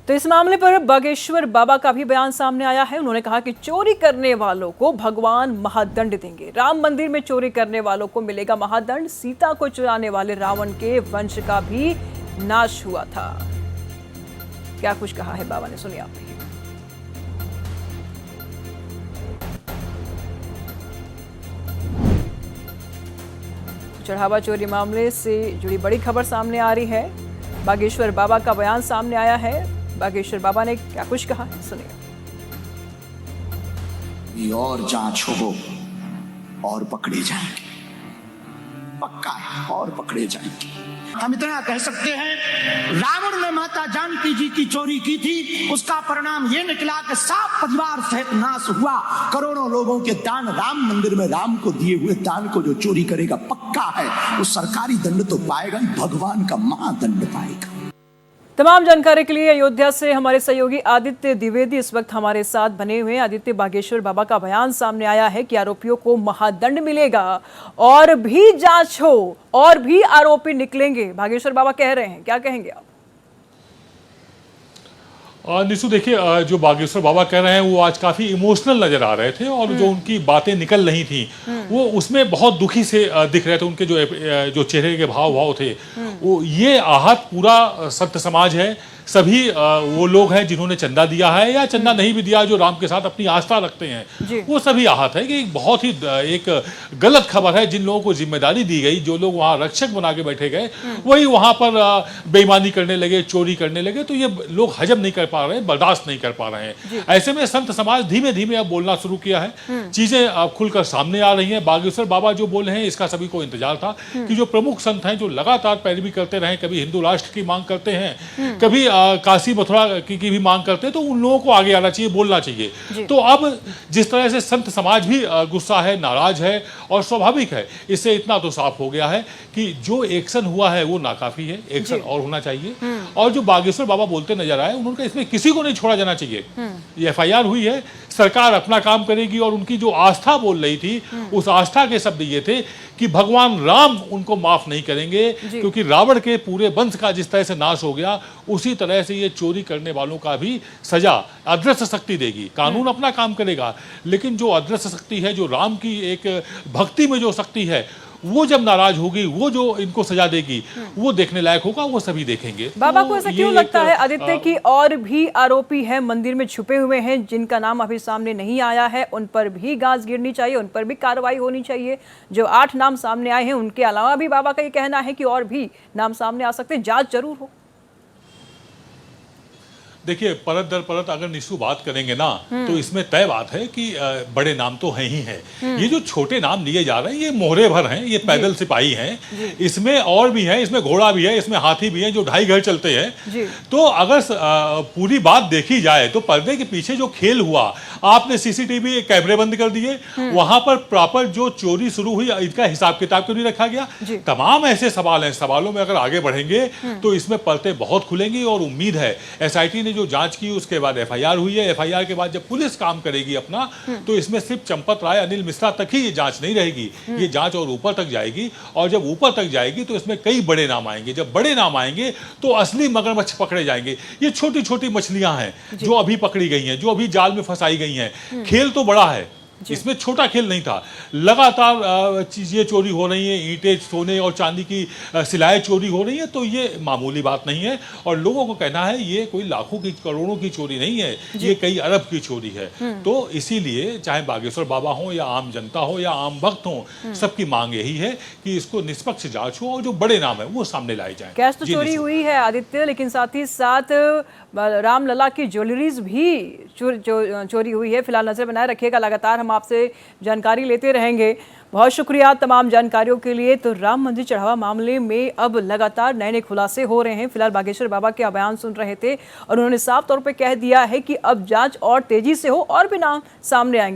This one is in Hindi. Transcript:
तो इस मामले पर बागेश्वर बाबा का भी बयान सामने आया है। उन्होंने कहा कि चोरी करने वालों को भगवान महादंड देंगे। राम मंदिर में चोरी करने वालों को मिलेगा महादंड। सीता को चुराने वाले रावण के वंश का भी नाश हुआ था। क्या कुछ कहा है बाबा ने, सुनिए आप भी। चढ़ावा चोरी मामले से जुड़ी बड़ी खबर सामने आ रही है। बागेश्वर बाबा का बयान सामने आया है। बागेश्वर बाबा ने क्या कुछ कहा है, सुनिए। और जांच हो और पकड़े जाएंगे, पक्का है, और पकड़े जाएंगे। हम इतना कह सकते हैं, रावण ने माता जानकी जी की चोरी की थी, उसका परिणाम ये निकला कि 7 परिवार सहित नाश हुआ। करोड़ों लोगों के दान, राम मंदिर में राम को दिए हुए दान को जो चोरी करेगा पक्का है वो सरकारी दंड तो पाएगा ही, भगवान का महादंड पाएगा। तमाम जानकारी के लिए अयोध्या से हमारे सहयोगी आदित्य द्विवेदी इस वक्त हमारे साथ बने हुए हैं। आदित्य, बागेश्वर बाबा का बयान सामने आया है कि आरोपियों को महादंड मिलेगा और भी जांच हो और भी आरोपी निकलेंगे। बागेश्वर बाबा कह रहे हैं, क्या कहेंगे आप? निशु, देखिए, जो बागेश्वर बाबा कह रहे हैं वो आज काफ़ी इमोशनल नज़र आ रहे थे और जो उनकी बातें निकल रही थी वो उसमें बहुत दुखी से दिख रहे थे। उनके जो चेहरे के भाव थे वो ये आहत पूरा संत समाज है, सभी वो लोग हैं जिन्होंने चंदा दिया है या चंदा नहीं भी दिया, जो राम के साथ अपनी आस्था रखते हैं, वो सभी आहत है कि बहुत ही एक गलत खबर है। जिन लोगों को जिम्मेदारी दी गई, जो लोग वहाँ रक्षक बना के बैठे गए, वही वहाँ पर बेईमानी करने लगे, चोरी करने लगे, तो ये लोग हजम नहीं कर पा रहे हैं, बर्दाश्त नहीं कर पा रहे हैं। ऐसे में संत समाज धीमे धीमे अब बोलना शुरू किया है, चीजें अब खुलकर सामने आ रही हैं। बागेश्वर बाबा जो बोल रहे हैं इसका सभी को इंतजार था कि जो प्रमुख संत हैं, जो लगातार पैरवी करते रहे, कभी हिंदू राष्ट्र की मांग करते हैं, कभी काशी मथुरा की भी मांग करते हैं, तो उन लोगों को आगे आना चाहिए, बोलना चाहिए। तो अब जिस तरह से संत समाज भी गुस्सा है, नाराज है, और स्वाभाविक है, इससे इतना तो साफ हो गया है कि जो एक्शन हुआ है वो नाकाफी है, एक्शन और होना चाहिए। और जो बागेश्वर बाबा बोलते नजर आए, उन्होंने कहा इसमें किसी को नहीं छोड़ा जाना चाहिए। ये FIR हुई है, सरकार अपना काम करेगी, और उनकी जो आस्था बोल रही थी, उस आस्था के शब्द ये थे कि भगवान राम उनको माफ नहीं करेंगे, क्योंकि रावण के पूरे वंश का जिस तरह से नाश हो गया, उसी तरह से ये चोरी करने वालों का भी सजा अदृश्य शक्ति देगी। कानून अपना काम करेगा, लेकिन जो अदृश्य शक्ति है, जो राम की एक भक्ति में जो शक्ति है, वो जब नाराज होगी, वो जो इनको सजा देगी, वो देखने लायक होगा, वो सभी देखेंगे। बाबा को ऐसा क्यों लगता है आदित्य कि और भी आरोपी हैं, मंदिर में छुपे हुए हैं, जिनका नाम अभी सामने नहीं आया है, उन पर भी गाज गिरनी चाहिए, उन पर भी कार्रवाई होनी चाहिए? जो 8 नाम सामने आए हैं, उनके अलावा भी बाबा का ये कहना है कि और भी नाम सामने आ सकते हैं, जांच जरूर हो। देखिए, परत दर परत अगर निशु बात करेंगे ना, तो इसमें तय बात है कि बड़े नाम तो हैं ही हैं। ये जो छोटे नाम लिए जा रहे हैं, ये मोहरे भर हैं, ये पैदल सिपाही हैं, इसमें और भी हैं, इसमें घोड़ा भी है, इसमें हाथी भी है, जो 2.5 घर चलते हैं। तो अगर पूरी बात देखी जाए तो पर्दे के पीछे जो खेल हुआ, आपने CCTV कैमरे बंद कर दिए, वहां पर प्रॉपर जो चोरी शुरू हुई, इनका हिसाब किताब क्यों नहीं रखा गया? तमाम ऐसे सवाल हैं, सवालों में अगर आगे बढ़ेंगे तो इसमें परतें बहुत खुलेंगी, और उम्मीद है SIT ने जो जांच की, उसके बाद FIR हुई है, FIR के बाद जब पुलिस काम करेगी अपना, तो इसमें सिर्फ चंपत राय, अनिल मिश्रा तक ही ये जांच नहीं रहेगी, ये जांच और ऊपर तक जाएगी, और जब ऊपर तक जाएगी तो इसमें कई बड़े नाम आएंगे। जब बड़े नाम आएंगे तो असली मगरमच्छ पकड़े जाएंगे। ये छोटी छोटी मछलियां हैं जो अभी पकड़ी गई हैं, जो अभी जाल में फंसाई गई हैं। खेल तो बड़ा है, इसमें छोटा खेल नहीं था। लगातार चीजें चोरी हो रही हैं, ईंटें, सोने और चांदी की सिलाएं चोरी हो रही हैं, तो ये मामूली बात नहीं है। और लोगों को कहना है ये कोई लाखों की, करोड़ों की चोरी नहीं है, ये कई अरब की चोरी है। तो इसीलिए चाहे बागेश्वर बाबा हो या आम जनता हो या आम भक्त हो, सबकी मांग यही है कि इसको निष्पक्ष जांच हो और जो बड़े नाम है वो सामने लाए जाए। कैश तो चोरी हुई है आदित्य, लेकिन साथ ही साथ रामलला की ज्वेलरीज भी चोरी हुई है। फिलहाल नजर बनाए रखिएगा, लगातार हम आपसे जानकारी लेते रहेंगे। बहुत शुक्रिया तमाम जानकारियों के लिए। तो राम मंदिर चढ़ावा मामले में अब लगातार नए नए खुलासे हो रहे हैं। फिलहाल बागेश्वर बाबा के बयान सुन रहे थे और उन्होंने साफ तौर पे कह दिया है कि अब जांच और तेजी से हो और भी नाम सामने आएंगे।